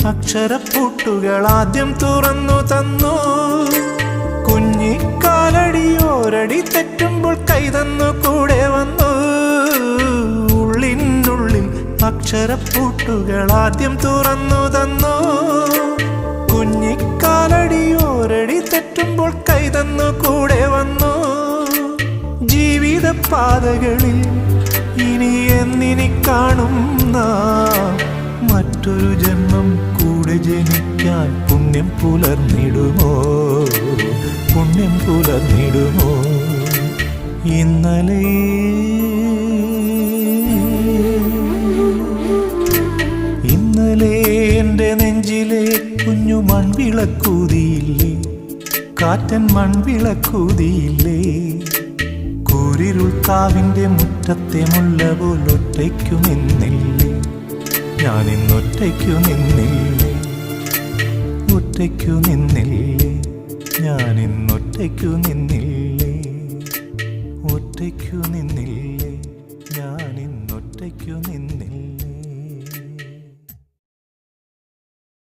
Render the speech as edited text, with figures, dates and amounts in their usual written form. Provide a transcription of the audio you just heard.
അക്ഷരപ്പൂട്ടുകൾ ആദ്യം തുറന്നു തന്നു. കുഞ്ഞിക്കാലടിയോരടി തെറ്റുമ്പോൾ കൈതന്നു കൂടെ വന്നു. ഉള്ളിനുള്ളിൽ അക്ഷരപ്പൂട്ടുകൾ ആദ്യം തുറന്നു തന്നു. കുഞ്ഞിക്കാലടിയോരടി തെറ്റുമ്പോൾ കൈതന്നു കൂടെ വന്നു. ജീവിത പാതകളിൽ ഇനി എന്നിനി കാണും നാം. മറ്റൊരു ജന്മം കൂടെ ജനിക്കാൻ പുണ്യം പുലർന്നിടുമോ, പുണ്യം പുലർന്നിടുമോ? ഇന്നലെ എൻ്റെ നെഞ്ചിലെ കുഞ്ഞു മൺവിളക്കൂതിയില്ലേ, കാറ്റൻ മൺവിളക്കൂതിയില്ലേ? കൂരിരുൾ കാവിൻ്റെ മുറ്റത്തെ മുല്ല പോലൊറ്റയ്ക്കു നിന്നില്ലേ, ഞാനിന്നൊറ്റയ്ക്കു നിന്നില്ലേ, ഒറ്റയ്ക്കു നിന്നില്ലേ, ഞാനിന്നൊറ്റയ്ക്കു നിന്നില്ലേ, ഒറ്റയ്ക്കു നിന്നില്ലേ.